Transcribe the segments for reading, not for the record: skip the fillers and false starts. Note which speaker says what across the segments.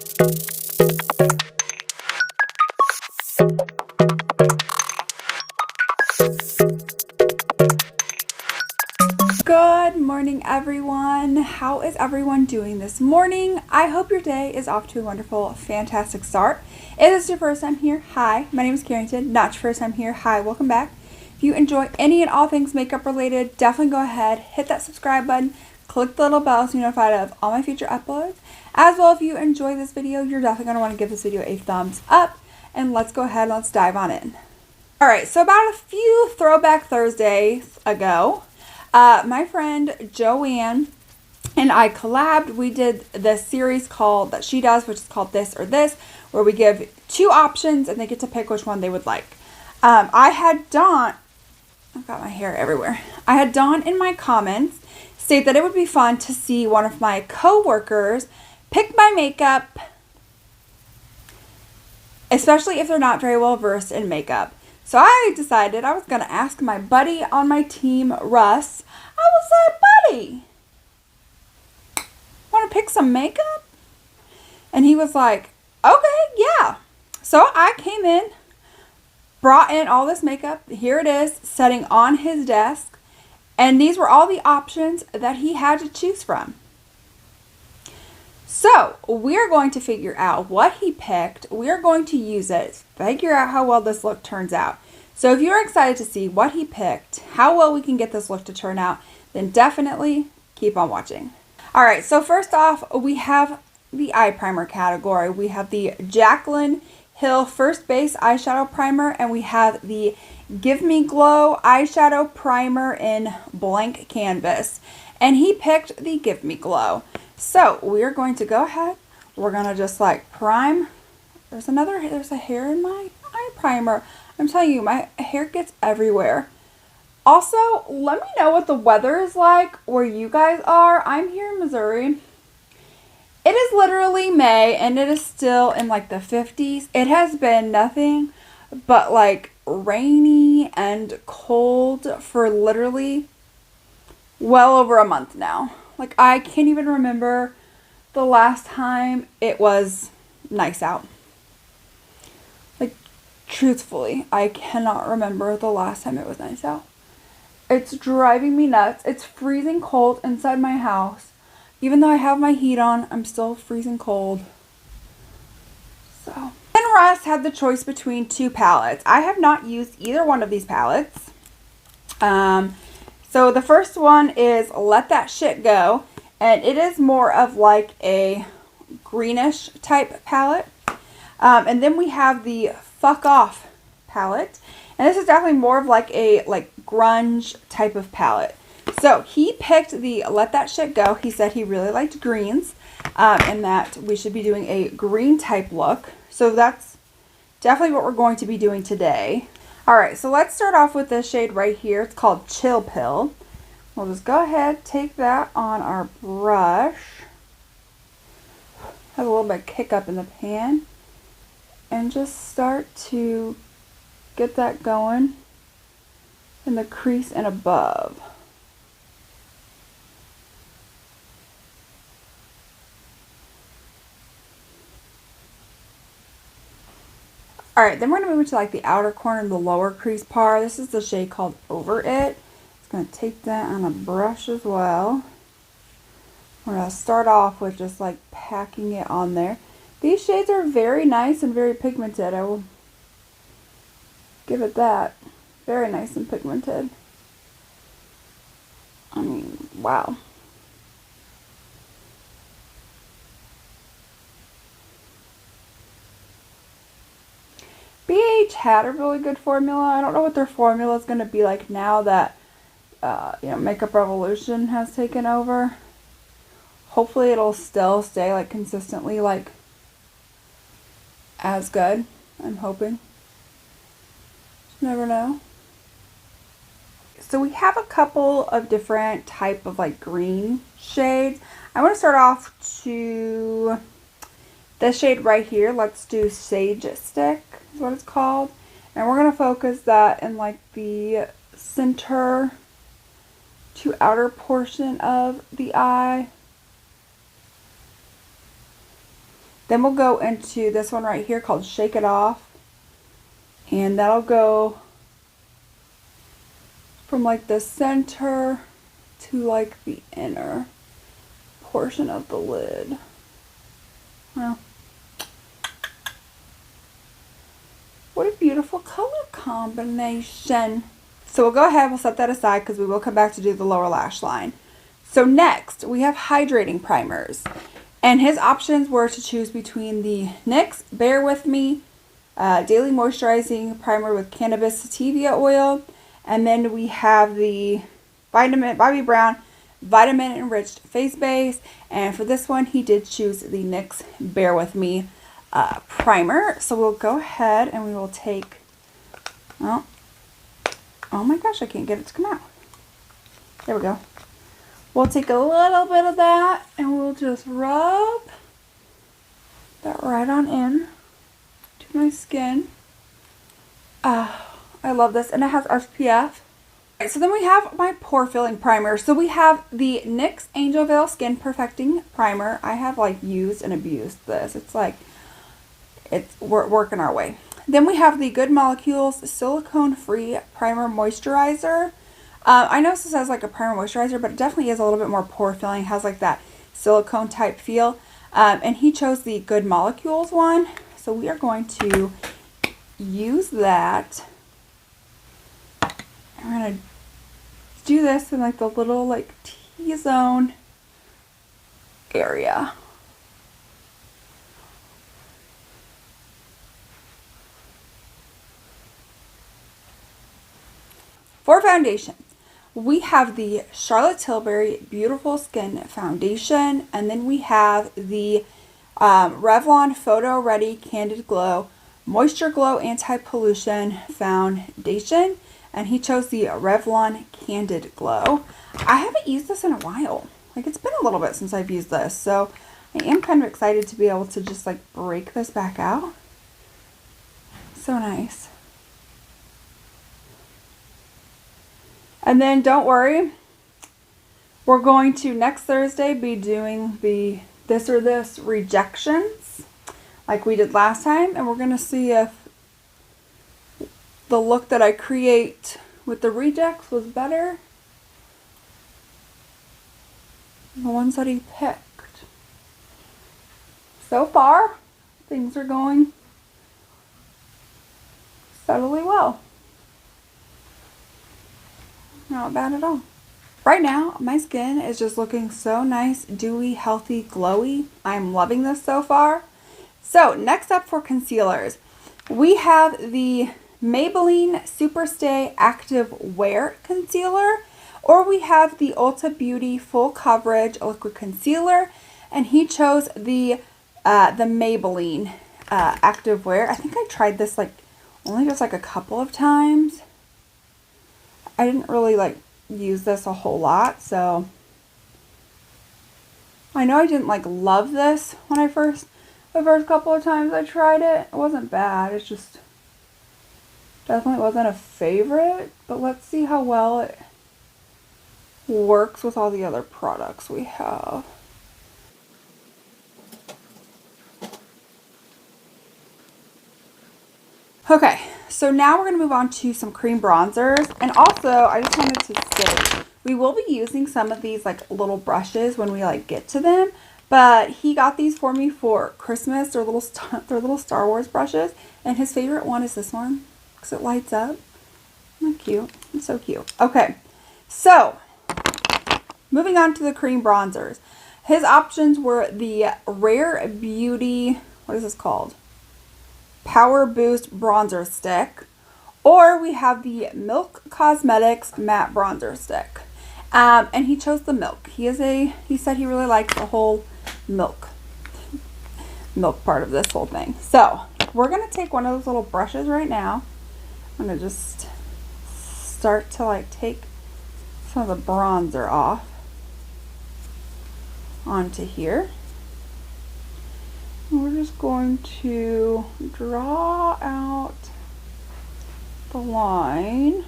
Speaker 1: Good morning, everyone. How is everyone doing this morning? I hope your day is off to a wonderful, fantastic start. If this is your first time here, hi, my name is Carrington. Not your first time here, hi, welcome back. If you enjoy any and all things makeup related, definitely go ahead, hit that subscribe button, click the little bell so you're notified of all my future uploads. As well, if you enjoy this video, you're definitely going to want to give this video a thumbs up. And let's go ahead and let's dive on in. Alright, so about a few Throwback Thursdays ago, my friend Joanne and I collabed. We did this series called that she does, which is called This or This, where we give two options and they get to pick which one they would like. I had Dawn, I've got my hair everywhere. I had Dawn in my comments state that it would be fun to see one of my coworkers pick my makeup, especially if they're not very well versed in makeup. So I decided I was going to ask my buddy on my team, Russ. I was like, buddy, want to pick some makeup? And he was like, okay, yeah. So I came in, brought in all this makeup. Here it is, sitting on his desk. And these were all the options that he had to choose from. So we're going to figure out what he picked. We're going to use it, figure out how well this look turns out. So if you're excited to see what he picked, how well we can get this look to turn out, then definitely keep on watching. Alright, so first off, we have the eye primer category. We have the Jaclyn Hill First Base Eyeshadow Primer, and we have the Give Me Glow Eyeshadow Primer in Blank Canvas. And he picked the Give Me Glow. So we're going to go ahead. We're going to just like prime. There's a hair in my eye primer. I'm telling you, my hair gets everywhere. Also, let me know what the weather is like where you guys are. I'm here in Missouri. It is literally May and it is still in like the 50s. It has been nothing but like rainy and cold for literally well over a month now. Like, I can't even remember the last time it was nice out. Like, truthfully, I cannot remember the last time it was nice out. It's driving me nuts. It's freezing cold inside my house. Even though I have my heat on, I'm still freezing cold. So. Then Russ had the choice between two palettes. I have not used either one of these palettes. So the first one is Let That Shit Go, and it is more of like a greenish type palette. And then we have the Fuck Off palette, and this is definitely more of like a grunge type of palette. So he picked the Let That Shit Go. He said he really liked greens, and that we should be doing a green type look. So that's definitely what we're going to be doing today. Alright, so let's start off with this shade right here. It's called Chill Pill. We'll just go ahead, take that on our brush. Have a little bit of kick up in the pan. And just start to get that going in the crease and above. Alright, then we're going to move to like the outer corner and the lower crease part. This is the shade called Over It. Just going to take that on a brush as well. We're going to start off with just like packing it on there. These shades are very nice and very pigmented. I will give it that. Very nice and pigmented. I mean, wow. BH had a really good formula. I don't know what their formula is going to be like now that Makeup Revolution has taken over. Hopefully it'll still stay like consistently like as good. I'm hoping. Never know. So we have a couple of different type of like green shades. I want to start off to this shade right here. Let's do Sage Stick is what it's called. And we're going to focus that in like the center to outer portion of the eye. Then we'll go into this one right here called Shake It Off. And that'll go from like the center to like the inner portion of the lid. Well, what a beautiful color combination. So we'll go ahead, we'll set that aside because we will come back to do the lower lash line. So next, we have hydrating primers. And his options were to choose between the NYX Bear With Me Daily Moisturizing Primer with Cannabis Sativa Oil. And then we have the Bobbi Brown Vitamin Enriched Face Base. And for this one, he did choose the NYX Bear With Me primer. So we'll go ahead and we will take, oh my gosh, I can't get it to come out. There we go. We'll take a little bit of that and we'll just rub that right on in to my skin. I love this, and it has SPF. Right, so then we have my pore filling primer. So we have the NYX Angel Veil Skin Perfecting Primer. I have like used and abused this. It's like, we're working our way. Then we have the Good Molecules Silicone Free Primer Moisturizer. I know this has like a primer moisturizer, but it definitely is a little bit more pore filling. It has like that silicone type feel. And he chose the Good Molecules one. So we are going to use that. I'm going to do this in like the little like T-zone area. For foundation, we have the Charlotte Tilbury Beautiful Skin Foundation, and then we have the Revlon Photo Ready Candid Glow Moisture Glow Anti-Pollution Foundation, and he chose the Revlon Candid Glow. I haven't used this in a while. Like, it's been a little bit since I've used this, so I am kind of excited to be able to just like break this back out. So nice. And then don't worry, we're going to next Thursday be doing the This or This rejections like we did last time. And we're going to see if the look that I create with the rejects was better than the ones that he picked. So far, things are going steadily well. Not bad at all. Right now, my skin is just looking so nice, dewy, healthy, glowy. I'm loving this so far. So next up for concealers, we have the Maybelline Superstay Active Wear Concealer, or we have the Ulta Beauty Full Coverage Liquid Concealer, and he chose the Maybelline Active Wear. I think I tried this like only just like a couple of times. I didn't really like use this a whole lot, so I know I didn't like love this when the first couple of times I tried it. It wasn't bad. It's just definitely wasn't a favorite, but let's see how well it works with all the other products we have. Okay, so now we're going to move on to some cream bronzers. And also, I just wanted to say, we will be using some of these like little brushes when we like get to them. But he got these for me for Christmas. They're little Star Wars brushes. And his favorite one is this one because it lights up. Isn't that cute? It's so cute. Okay, so moving on to the cream bronzers. His options were the Rare Beauty, what is this called? Power Boost Bronzer Stick, or we have the Milk Cosmetics Matte Bronzer Stick. And he chose the Milk. He said he really likes the whole milk part of this whole thing. So we're going to take one of those little brushes right now. I'm going to just start to like take some of the bronzer off onto here. We're just going to draw out the line,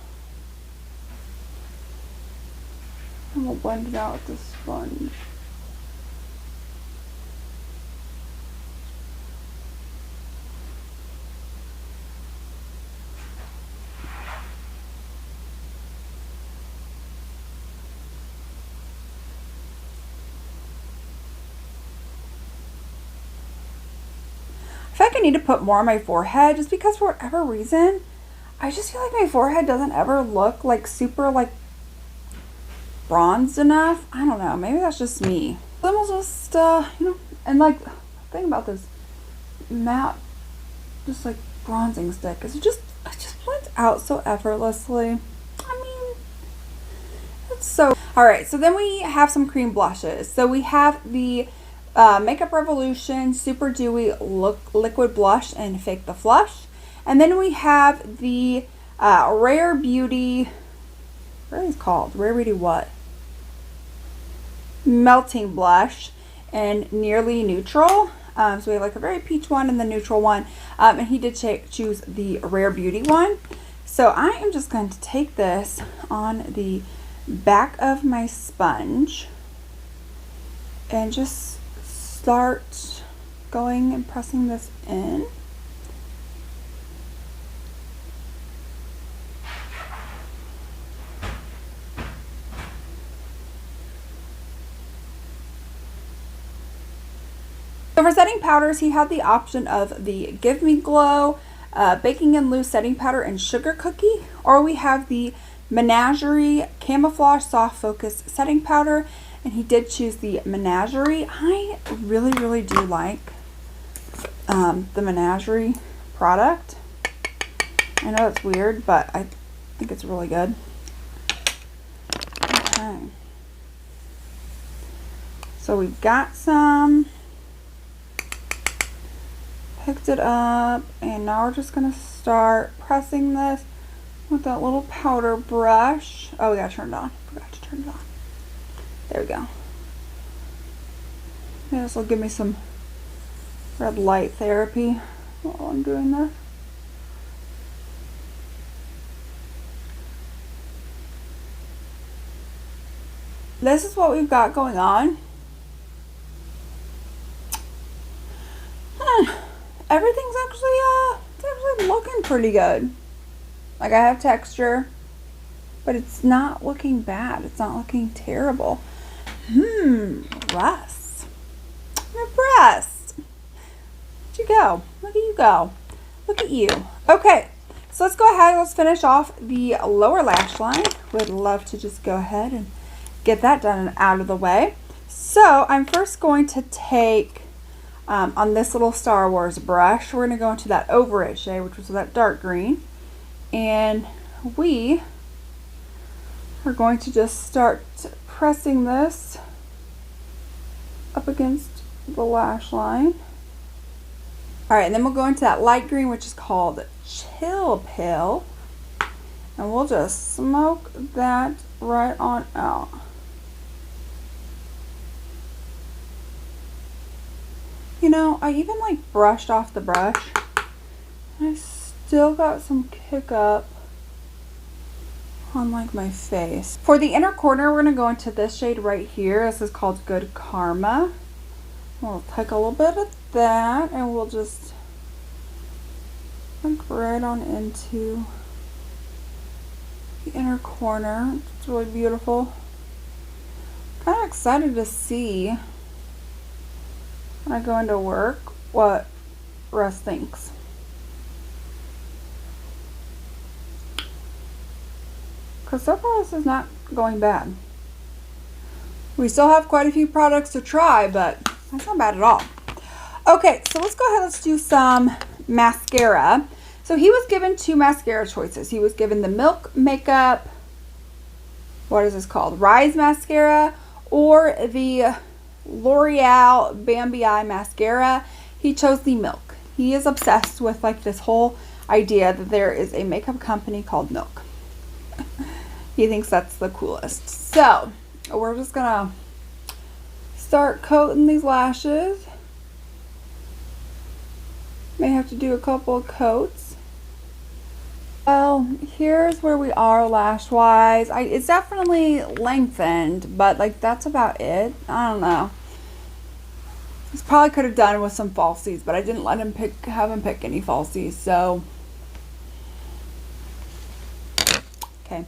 Speaker 1: and we'll blend it out with the sponge. like I need to put more on my forehead just because for whatever reason, I just feel like my forehead doesn't ever look like super like bronzed enough. I don't know. Maybe that's just me. Then we'll just, you know, and like, think about this matte, just like bronzing stick. It just blends out so effortlessly. I mean, it's so. All right, so then we have some cream blushes. So we have the Makeup Revolution Super Dewy Liquid Blush and Fake the Flush. And then we have the Rare Beauty, what is it called? Rare Beauty what? Melting Blush and Nearly Neutral. So we have like a very peach one and the neutral one. And he did choose the Rare Beauty one. So I am just going to take this on the back of my sponge and just start going and pressing this in. So for setting powders, he had the option of the Give Me Glow, Baking and Loose Setting Powder and Sugar Cookie, or we have the Menagerie Camouflage Soft Focus Setting Powder, and he did choose the Menagerie. I really do like the Menagerie product. I know it's weird, but I think it's really good. Okay. So we've got some. Picked it up, and now we're just going to start pressing this with that little powder brush. Oh, we got to turn it on. Forgot to turn it on. There we go. Yeah, this will give me some red light therapy while I'm doing this. This is what we've got going on. Everything's actually looking pretty good. Like, I have texture, but it's not looking bad. It's not looking terrible. Russ. I'm impressed. Where'd you go? Look at you go. Look at you. Okay, so let's go ahead. Let's finish off the lower lash line. Would love to just go ahead and get that done and out of the way. So I'm first going to take on this little Star Wars brush, we're going to go into that Over It shade, which was that dark green, and we are going to just start pressing this up against the lash line. All right, and then we'll go into that light green, which is called Chill Pill, and we'll just smoke that right on out. You know, I even like brushed off the brush. I still got some kick up on like my face. For the inner corner, we're going to go into this shade right here. This is called Good Karma. We'll take a little bit of that and we'll just look right on into the inner corner. It's really beautiful. Kind of excited to see when I go into work what Russ thinks. Because so far this is not going bad. We still have quite a few products to try, but that's not bad at all. Okay, so let's go ahead, let's do some mascara. So he was given two mascara choices. He was given the Milk Makeup, what is this called? Rise Mascara, or the L'Oreal Bambi Eye Mascara. He chose the Milk. He is obsessed with like this whole idea that there is a makeup company called Milk. He thinks that's the coolest. So we're just gonna start coating these lashes. May have to do a couple of coats. Well, here's where we are lash wise. It's definitely lengthened, but like that's about it. I don't know. This probably could have done with some falsies, but I didn't let him have him pick any falsies. So okay.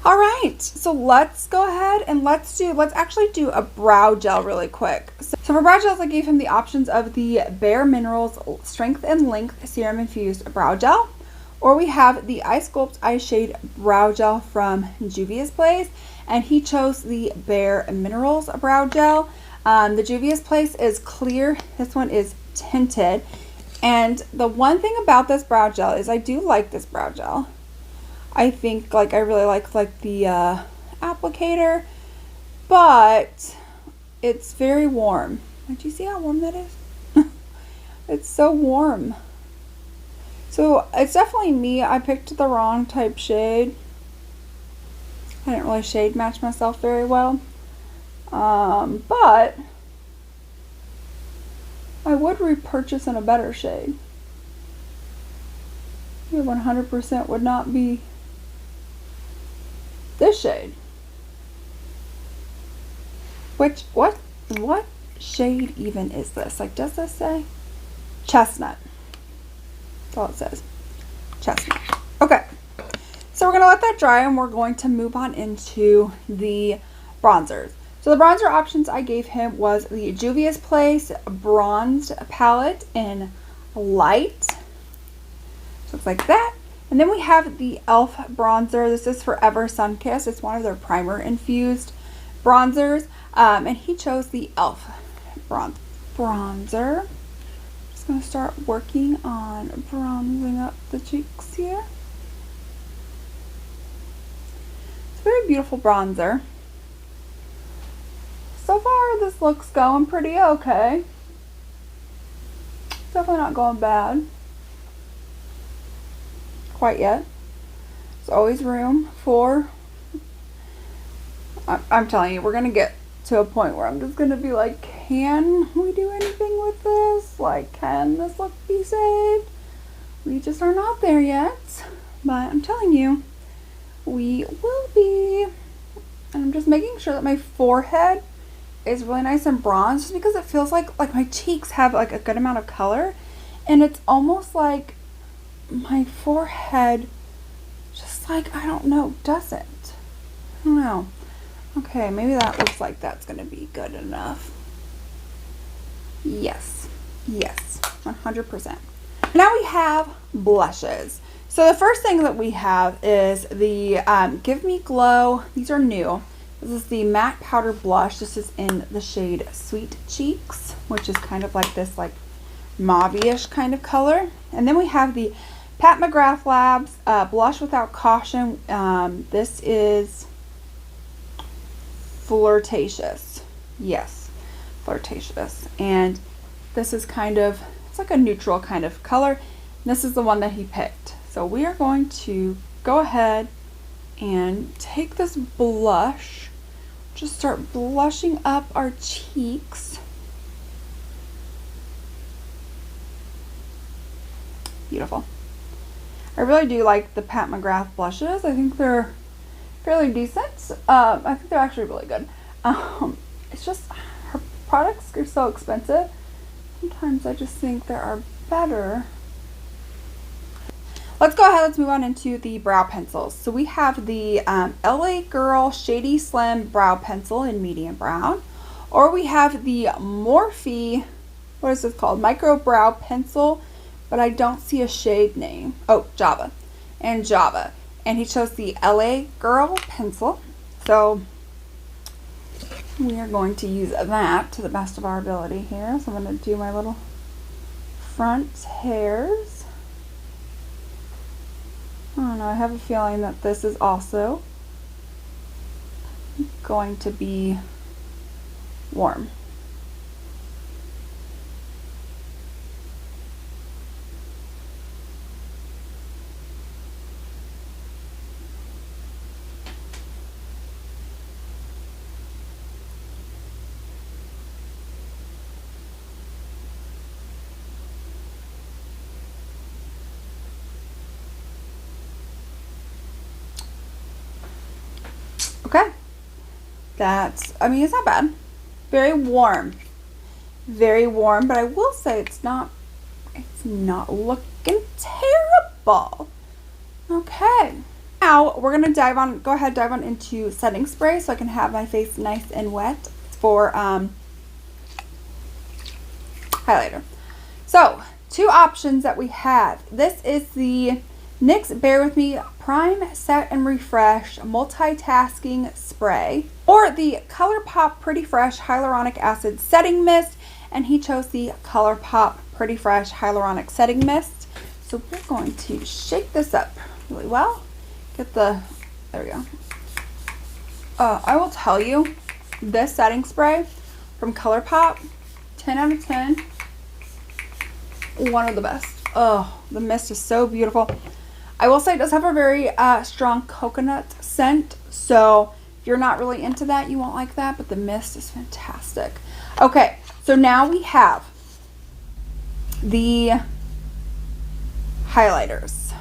Speaker 1: All right, so let's go ahead and let's actually do a brow gel really quick. So for brow gels, I gave him the options of the Bare Minerals Strength and Length Serum Infused Brow Gel, or we have the Eye Sculpt Eye Shade Brow Gel from Juvia's Place, and he chose the Bare Minerals Brow Gel. The Juvia's Place is clear, this one is tinted, and the one thing about this brow gel is I do like this brow gel. I think I really like the applicator, but it's very warm. Do you see how warm that is? It's so warm. So it's definitely me. I picked the wrong type shade. I didn't really shade match myself very well. But I would repurchase in a better shade. It 100% would not be this shade. Which, what shade even is this? Does this say? Chestnut. That's all it says. Chestnut. Okay. So we're going to let that dry and we're going to move on into the bronzers. So the bronzer options I gave him was the Juvia's Place Bronzed Palette in Light. So looks like that. And then we have the e.l.f. bronzer. This is Forever Sunkissed. It's one of their primer infused bronzers. And he chose the e.l.f. bronzer. Just going to start working on bronzing up the cheeks here. It's a very beautiful bronzer. So far this looks going pretty okay. Definitely not going bad. Quite yet. There's always room for, I'm telling you, we're going to get to a point where I'm just going to be like, can we do anything with this? Can this look be saved? We just are not there yet. But I'm telling you, we will be. And I'm just making sure that my forehead is really nice and bronzed, just because it feels like my cheeks have a good amount of color. And it's almost like my forehead just I don't know, doesn't. I don't know. Okay, maybe that looks like that's going to be good enough. Yes. Yes. 100%. Now we have blushes. So the first thing that we have is the Give Me Glow. These are new. This is the matte powder blush. This is in the shade Sweet Cheeks, which is kind of like this mauve-ish kind of color. And then we have the Pat McGrath Labs Blush Without Caution. This is Flirtatious. Yes, Flirtatious. And this is it's like a neutral kind of color. And this is the one that he picked. So we are going to go ahead and take this blush, just start blushing up our cheeks. Beautiful. I really do like the Pat McGrath blushes. I think they're fairly decent. I think they're actually really good. It's just her products are so expensive. Sometimes I just think there are better. Let's go ahead, let's move on into the brow pencils. So we have the LA Girl Shady Slim Brow Pencil in medium brown. Or we have the Morphe, what is this called? Micro Brow Pencil, but I don't see a shade name. Oh, Java. And Java. And he chose the LA Girl Pencil. So we are going to use that to the best of our ability here. So I'm going to do my little front hairs. I don't know, I have a feeling that this is also going to be warm. Okay, it's not bad. Very warm, but I will say it's not looking terrible. Okay, Now we're gonna go ahead dive on into setting spray so I can have my face nice and wet for highlighter. So 2 options that we have. This is the NYX Bear With Me Prime, Set, and Refresh Multitasking Spray, or the ColourPop Pretty Fresh Hyaluronic Acid Setting Mist, and he chose the ColourPop Pretty Fresh Hyaluronic Setting Mist. So we're going to shake this up really well. There we go. I will tell you, this setting spray from ColourPop, 10 out of 10, one of the best. Oh, the mist is so beautiful. I will say it does have a very strong coconut scent, so if you're not really into that, you won't like that, but the mist is fantastic. Okay, so now we have the highlighters.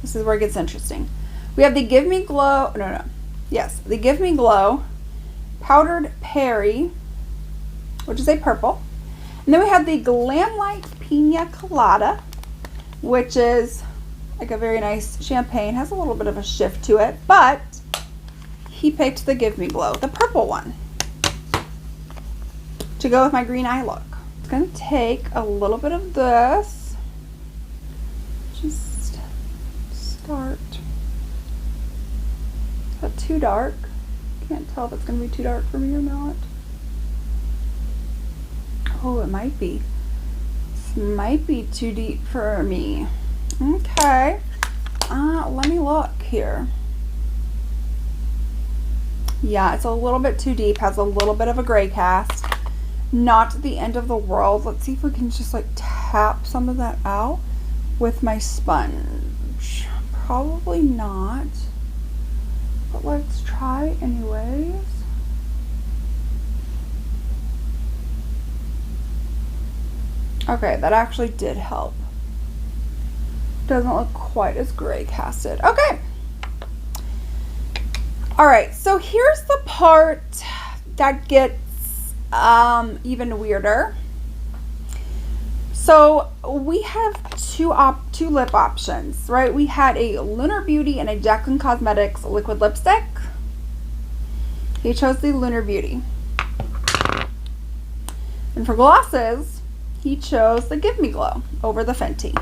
Speaker 1: This is where it gets interesting. We have the Give Me Glow, the Give Me Glow Powdered Perry, which is a purple. And then we have the Glam Light Pina Colada, which is like a very nice champagne. Has a little bit of a shift to it, but he picked the Give Me Glow, the purple one, to go with my green eye look. It's going to take a little bit of this. Just start. Is that too dark? Can't tell if it's going to be too dark for me or not. Oh, it might be. This might be too deep for me. Okay. Let me look here. Yeah, it's a little bit too deep. Has a little bit of a gray cast. Not the end of the world. Let's see if we can just like tap some of that out with my sponge. Probably not. But let's try anyways. Okay, that actually did help. Doesn't look quite as gray casted. Okay. All right, so here's the part that gets even weirder. So we have two lip options, right? We had a Lunar Beauty and a Jaclyn Cosmetics liquid lipstick. He chose the Lunar Beauty. And for glosses, he chose the Give Me Glow over the Fenty.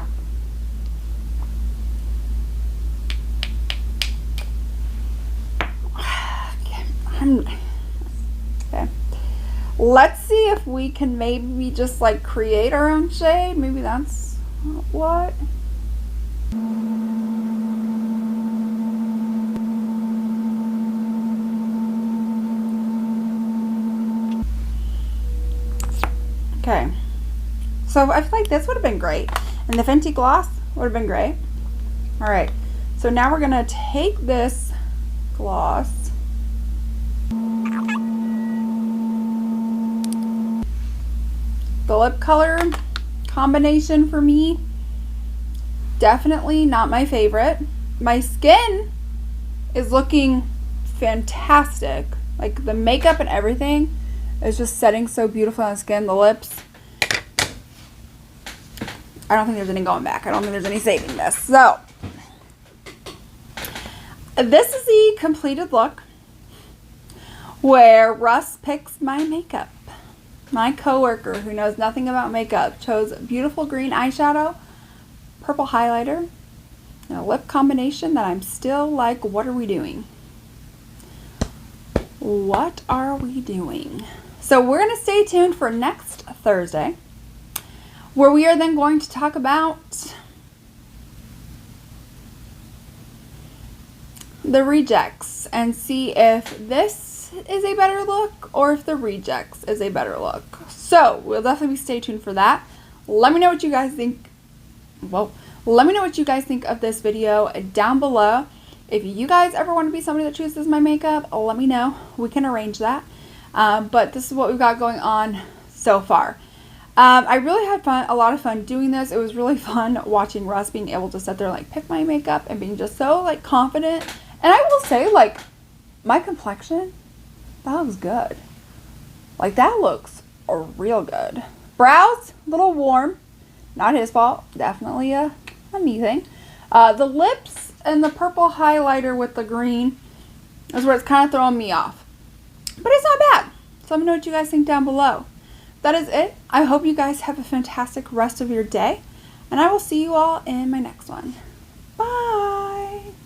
Speaker 1: Okay. Let's see if we can maybe just like create our own shade. Maybe that's what. Okay. So I feel like this would have been great. And the Fenty gloss would have been great. All right. So now we're going to take this gloss. The lip color combination for me, definitely not my favorite. My skin is looking fantastic. Like the makeup and everything is just setting so beautiful on the skin. The lips, I don't think there's any going back. I don't think there's any saving this. So this is the completed look where Russ picks my makeup. My coworker, who knows nothing about makeup, chose beautiful green eyeshadow, purple highlighter, and a lip combination that I'm still like, what are we doing? What are we doing? So we're going to stay tuned for next Thursday, where we are then going to talk about the rejects and see if this is a better look or if the rejects is a better look. So we'll definitely stay tuned for that. Let me know what you guys think. Well, let me know what you guys think of this video down below. If you guys ever want to be somebody that chooses my makeup, let me know. We can arrange that. But this is what we've got going on so far. I really had a lot of fun doing this. It was really fun watching Russ being able to sit there like pick my makeup and being just so like confident. And I will say, like, my complexion, that looks good. Like, that looks real good. Brows, a little warm. Not his fault. Definitely a me thing. The lips, and the purple highlighter with the green is where it's kind of throwing me off. But it's not bad. So let me know what you guys think down below. That is it. I hope you guys have a fantastic rest of your day. And I will see you all in my next one. Bye.